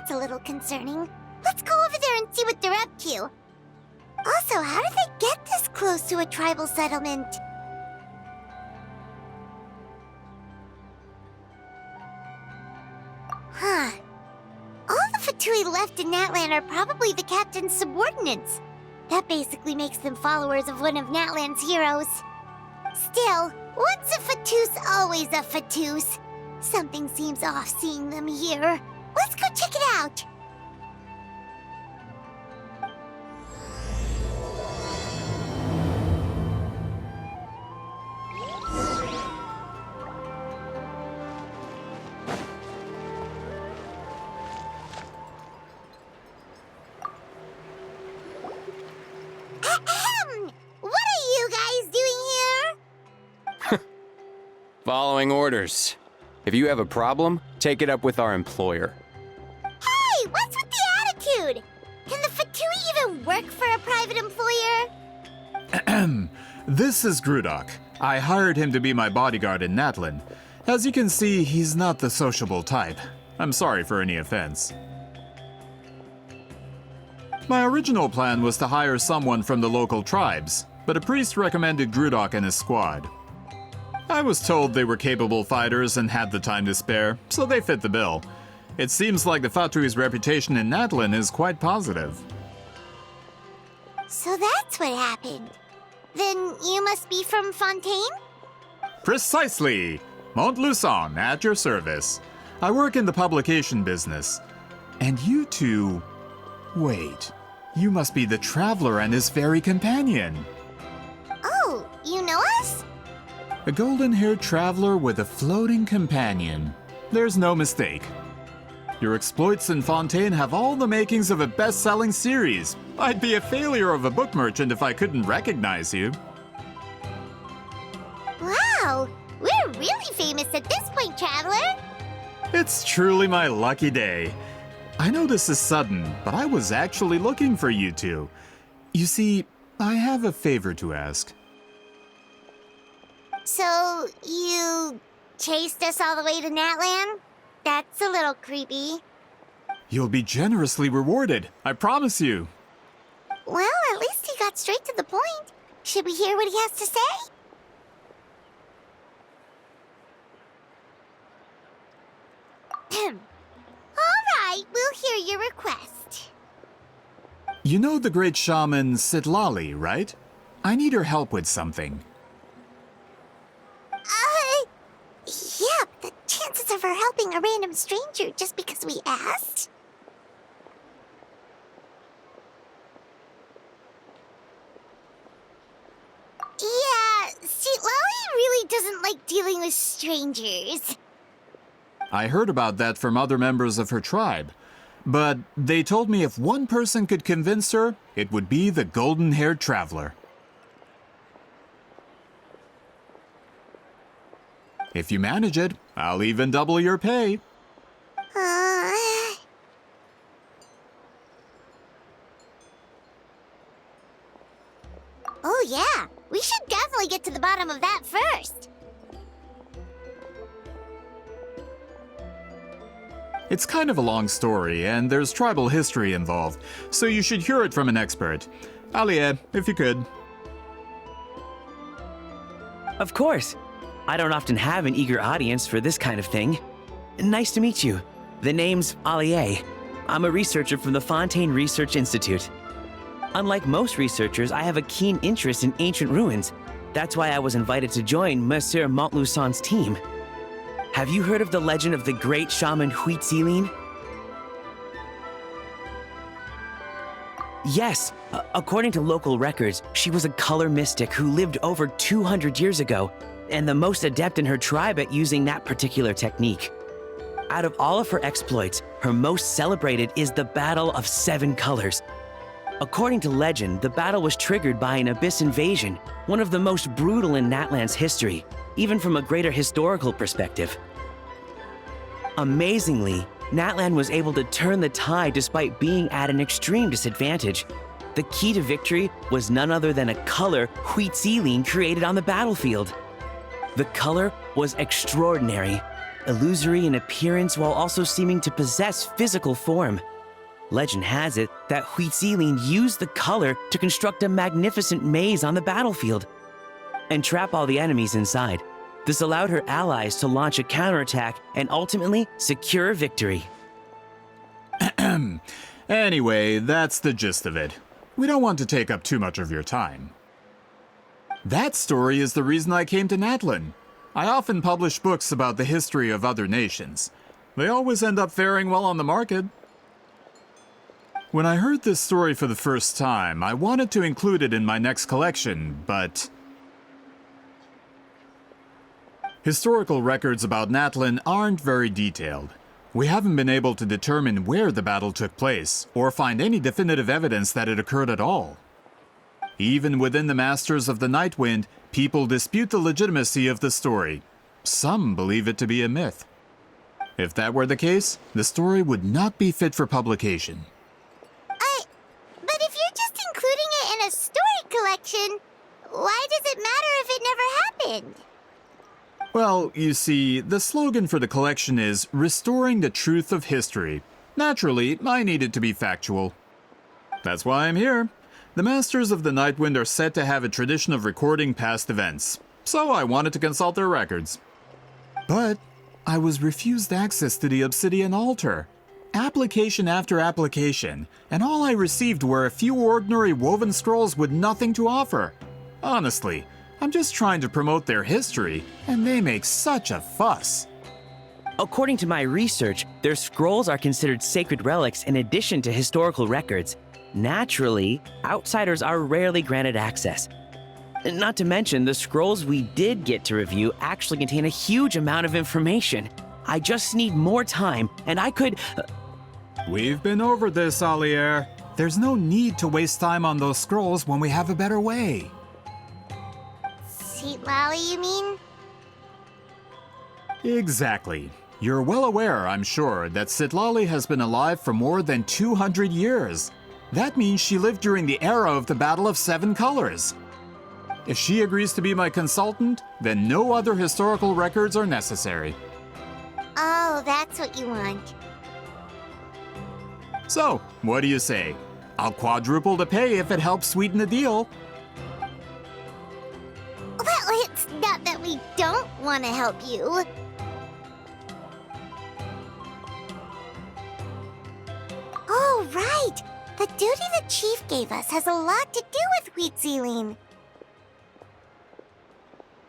that's a little concerning. Let's go over there and see what they're up to. Also, how did they get this close to a tribal settlement? Huh. All the Fatui left in Natlan are probably the captain's subordinates. That basically makes them followers of one of Natlan's heroes. Still, once a Fatous, always a Fatous. Something seems off seeing them here. Let's go check it out. What are you guys doing here? Following orders. If you have a problem, take it up with our employer. Hey, what's with the attitude? Can the Fatui even work for a private employer? This is Grudok. I hired him to be my bodyguard in Natlan. As you can see, he's not the sociable type. I'm sorry for any offense. My original plan was to hire someone from the local tribes, but a priest recommended Grudok and his squad. I was told they were capable fighters and had the time to spare, so they fit the bill. It seems like the Fatui's reputation in Natlan is quite positive. So that's what happened. Then you must be from Fontaine? Precisely! Montluçon, at your service. I work in the publication business. And you two... Wait, you must be the Traveler and his fairy companion. Oh, you know us? A golden-haired traveler with a floating companion. There's no mistake. Your exploits in Fontaine have all the makings of a best-selling series. I'd be a failure of a book merchant if I couldn't recognize you. Wow, we're really famous at this point, Traveler. It's truly my lucky day. I know this is sudden, but I was actually looking for you two. You see, I have a favor to ask. So, you chased us all the way to Natlan? That's a little creepy. You'll be generously rewarded, I promise you. Well, at least he got straight to the point. Should we hear what he has to say? All right, we'll hear your request. You know the great shaman Citlali, right? I need her help with something. Yeah, but the chances of her helping a random stranger just because we asked? Yeah, Citlali really doesn't like dealing with strangers. I heard about that from other members of her tribe. But they told me if one person could convince her, it would be the golden-haired traveler. If you manage it, I'll even double your pay. Oh yeah, we should definitely get to the bottom of that first. It's kind of a long story, and there's tribal history involved, so you should hear it from an expert. Alie, if you could. Of course. I don't often have an eager audience for this kind of thing. Nice to meet you. The name's Alie. I'm a researcher from the Fontaine Research Institute. Unlike most researchers, I have a keen interest in ancient ruins. That's why I was invited to join Monsieur Montluçon's team. Have you heard of the legend of the great shaman Citlali? Yes, according to local records, she was a color mystic who lived over 200 years ago, and the most adept in her tribe at using that particular technique. Out of all of her exploits, her most celebrated is the Battle of 7 Colors. According to legend, the battle was triggered by an abyss invasion, one of the most brutal in Natlan's history, even from a greater historical perspective. Amazingly, Natlan was able to turn the tide despite being at an extreme disadvantage. The key to victory was none other than a color Citlali created on the battlefield. The color was extraordinary. illusory in appearance while also seeming to possess physical form. Legend has it that Citlali used the color to construct a magnificent maze on the battlefield and trap all the enemies inside. This allowed her allies to launch a counterattack and ultimately secure victory. Anyway, that's the gist of it. We don't want to take up too much of your time. That story is the reason I came to Natlan. I often publish books about the history of other nations. They always end up faring well on the market. When I heard this story for the first time, I wanted to include it in my next collection, but historical records about Natlan aren't very detailed. We haven't been able to determine where the battle took place, or find any definitive evidence that it occurred at all. Even within the Masters of the Nightwind, people dispute the legitimacy of the story. Some believe it to be a myth. If that were the case, the story would not be fit for publication. But if you're just including it in a story collection, why does it matter if it never happened? Well, you see, the slogan for the collection is Restoring the Truth of History. Naturally, I needed to be factual. That's why I'm here. The Masters of the Nightwind are said to have a tradition of recording past events, so I wanted to consult their records. But I was refused access to the Obsidian Altar. Application after application, and all I received were a few ordinary woven scrolls with nothing to offer. Honestly, I'm just trying to promote their history, and they make such a fuss. According to my research, their scrolls are considered sacred relics in addition to historical records. Naturally, outsiders are rarely granted access. Not to mention, the scrolls we did get to review actually contain a huge amount of information. I just need more time, and I could... We've been over this, Alier. There's no need to waste time on those scrolls when we have a better way. Citlali, you mean? Exactly. You're well aware, I'm sure, that Citlali has been alive for more than 200 years. That means she lived during the era of the Battle of Seven Colors. If she agrees to be my consultant, then no other historical records are necessary. Oh, that's what you want. So, what do you say? I'll quadruple the pay if it helps sweeten the deal. Well, it's not that we don't want to help you. Oh, right! The duty the chief gave us has a lot to do with Citlali.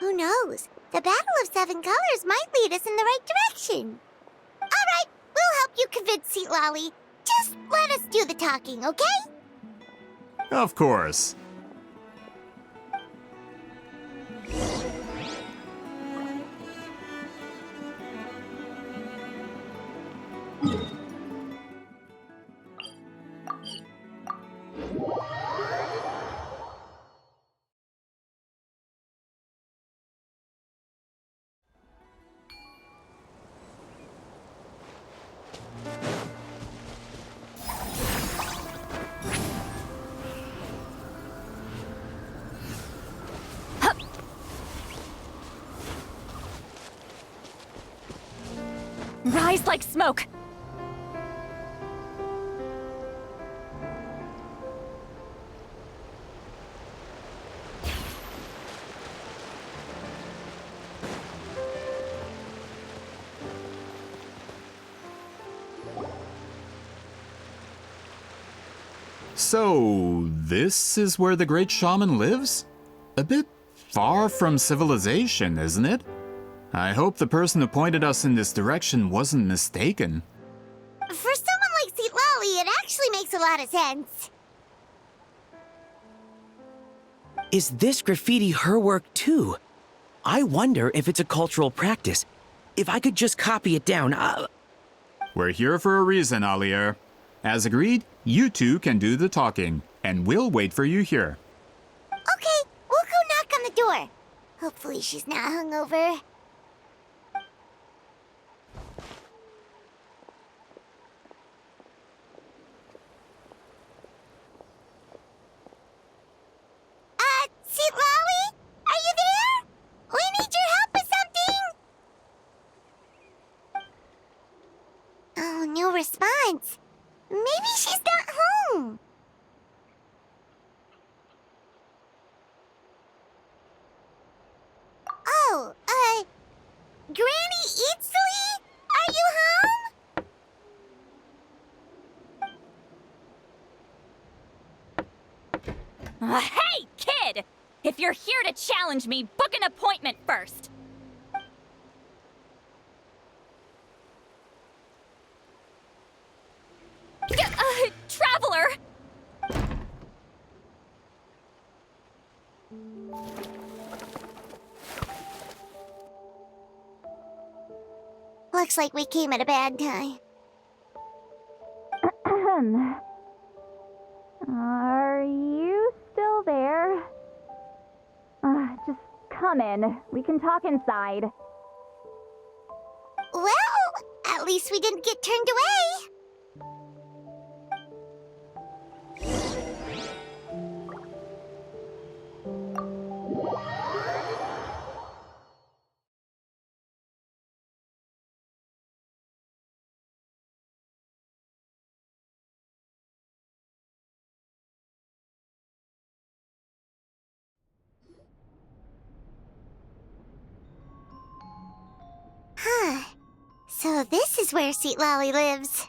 Who knows? The Battle of Seven Colors might lead us in the right direction. All right, we'll help you convince Citlali. Just let us do the talking, okay? Of course. Rise like smoke! So, this is where the great shaman lives? A bit far from civilization, isn't it? I hope the person who pointed us in this direction wasn't mistaken. For someone like Citlali, it actually makes a lot of sense. Is this graffiti her work too? I wonder if it's a cultural practice. If I could just copy it down, We're here for a reason, Alier. As agreed, you two can do the talking, and we'll wait for you here. Okay, we'll go knock on the door. Hopefully she's not hungover. Citlali? Are you there? We need your help with something! Hey, kid! If you're here to challenge me, book an appointment first! Traveler! Looks like we came at a bad time. Are you still there? Just come in. We can talk inside. Well, at least we didn't get turned away. Huh. So this is where Citlali lives.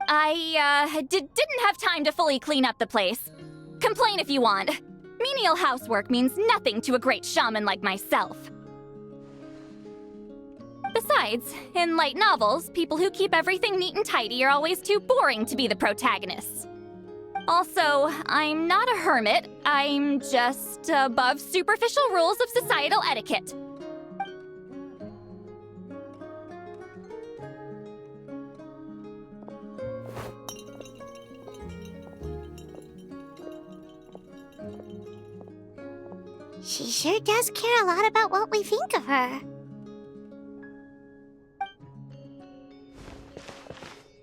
I, didn't have time to fully clean up the place. Complain if you want. Menial housework means nothing to a great shaman like myself. Besides, in light novels, people who keep everything neat and tidy are always too boring to be the protagonists. Also, I'm not a hermit. I'm just above superficial rules of societal etiquette. She sure does care a lot about what we think of her.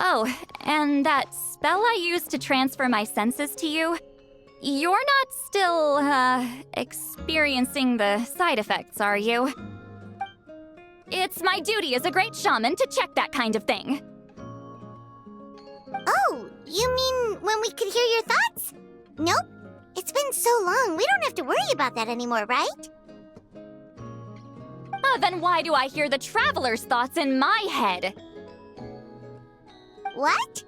Oh, and that spell I used to transfer my senses to you, you're not still, experiencing the side effects, are you? It's my duty as a great shaman to check that kind of thing. Oh, you mean when we could hear your thoughts? Nope. It's been so long, we don't have to worry about that anymore, right? Then why do I hear the traveler's thoughts in my head? What?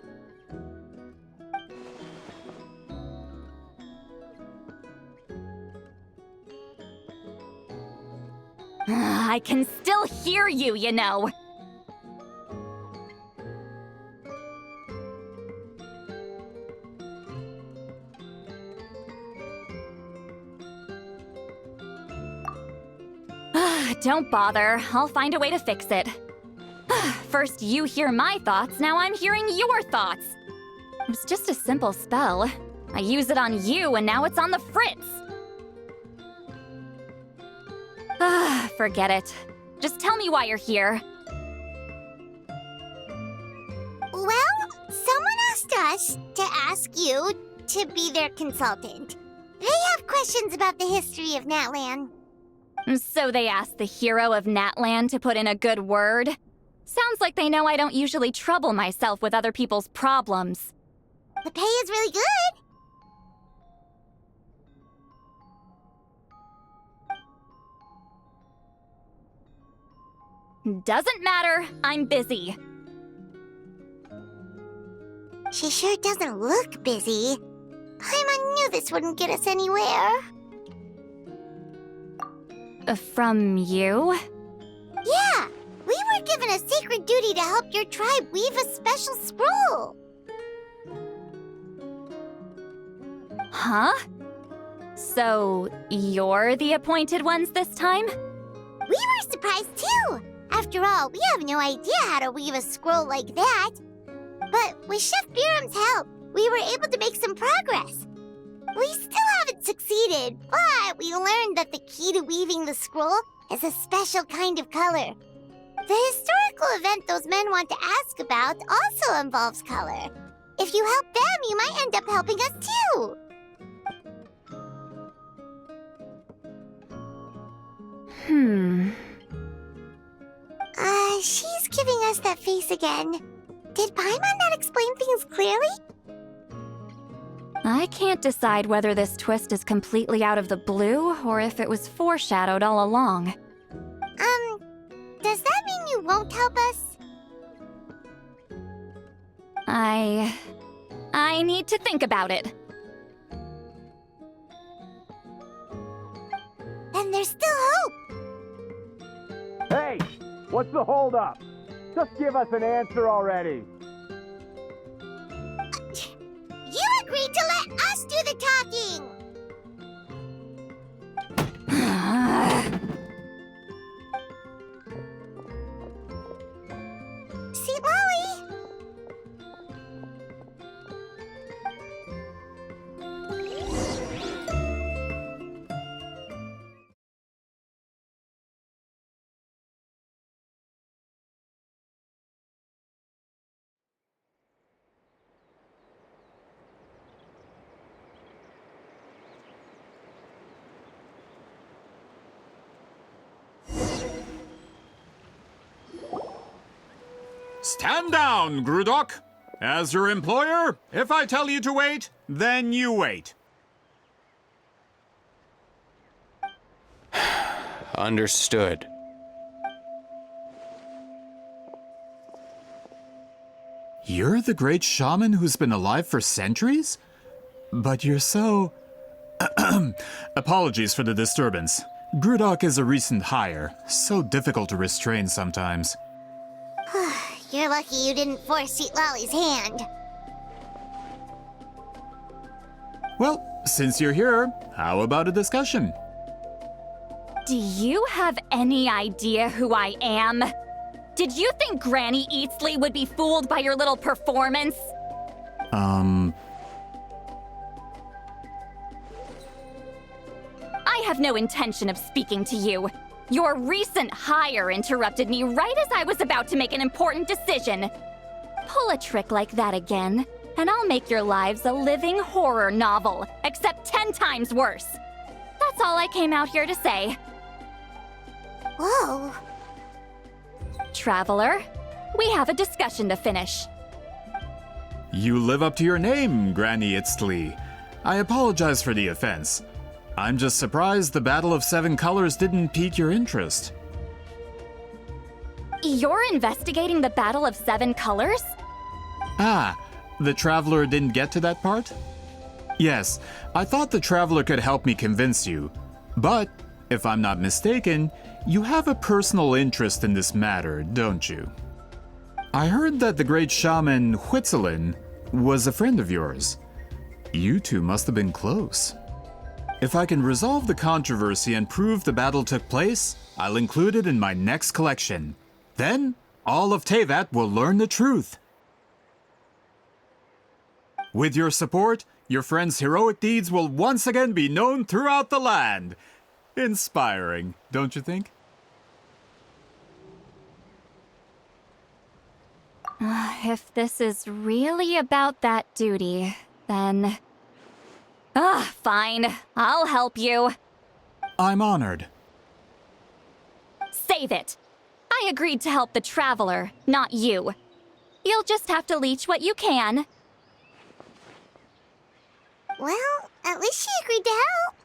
I can still hear you, you know. Don't bother. I'll find a way to fix it. First you hear my thoughts, now I'm hearing your thoughts. It was just a simple spell. I use it on you, and now it's on the fritz. Forget it. Just tell me why you're here. Well, someone asked us to ask you to be their consultant. They have questions about the history of Natlan. So they asked the hero of Natlan to put in a good word? Sounds like they know I don't usually trouble myself with other people's problems. The pay is really good. Doesn't matter, I'm busy. She sure doesn't look busy. Paimon knew this wouldn't get us anywhere. From you? Yeah, we were given a sacred duty to help your tribe weave a special scroll. Huh? So, you're the appointed ones this time? We were surprised too. After all, we have no idea how to weave a scroll like that. But with Chef Biram's help, we were able to make some progress. We still haven't succeeded, but we learned that the key to weaving the scroll is a special kind of color. The historical event those men want to ask about also involves color. If you help them, you might end up helping us too. She's giving us that face again. Did Paimon not explain things clearly? I can't decide whether this twist is completely out of the blue or if it was foreshadowed all along. Does that mean you won't help us? I need to think about it. mean, there's still hope. Hey, what's the holdup? Just give us an answer already. You agreed to let us do the talking! Citlali! Stand down, Grudok. As your employer, if I tell you to wait, then you wait. Understood. You're the great shaman who's been alive for centuries? But you're so... Apologies for the disturbance. Grudok is a recent hire, so difficult to restrain sometimes. You're lucky you didn't force Citlali's hand. Well, since you're here, how about a discussion? Do you have any idea who I am? Did you think Granny Eatsley would be fooled by your little performance? I have no intention of speaking to you. Your recent hire interrupted me right as I was about to make an important decision. Pull a trick like that again, and I'll make your lives a living horror novel, except 10 times worse. That's all I came out here to say. Whoa. Traveler, we have a discussion to finish. You live up to your name, Granny Itztli. I apologize for the offense. I'm just surprised the Battle of Seven Colors didn't pique your interest. You're investigating the Battle of Seven Colors? Ah, the Traveler didn't get to that part? Yes, I thought the Traveler could help me convince you. But, if I'm not mistaken, you have a personal interest in this matter, don't you? I heard that the great shaman Huitzilin was a friend of yours. You two must have been close. If I can resolve the controversy and prove the battle took place, I'll include it in my next collection. Then, all of Teyvat will learn the truth. With your support, your friend's heroic deeds will once again be known throughout the land. Inspiring, don't you think? If this is really about that duty, then... fine. I'll help you. I'm honored. Save it. I agreed to help the Traveler, not you. You'll just have to leech what you can. Well, at least she agreed to help.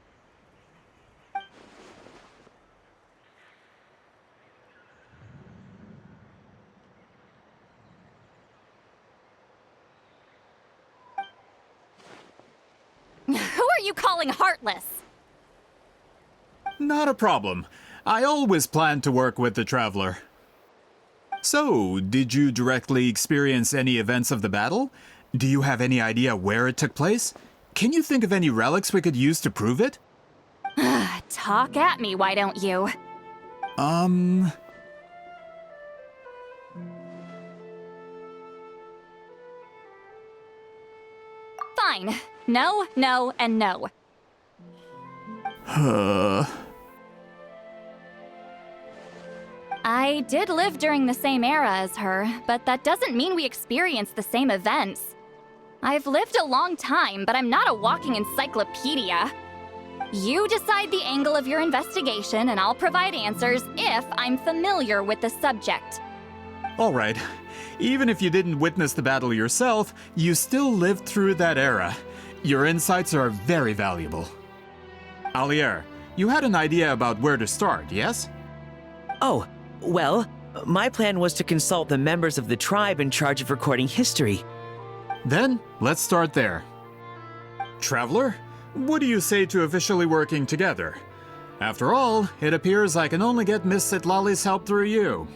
Who are you calling heartless? Not a problem. I always planned to work with the Traveler. So, did you directly experience any events of the battle? Do you have any idea where it took place? Can you think of any relics we could use to prove it? Talk at me, why don't you? Fine. No, no, and no. I did live during the same era as her, but that doesn't mean we experienced the same events. I've lived a long time, but I'm not a walking encyclopedia. You decide the angle of your investigation, and I'll provide answers if I'm familiar with the subject. All right. Even if you didn't witness the battle yourself, you still lived through that era. Your insights are very valuable. Alier, you had an idea about where to start, yes? Oh, well, my plan was to consult the members of the tribe in charge of recording history. Then, let's start there. Traveler, what do you say to officially working together? After all, it appears I can only get Miss Citlali's help through you.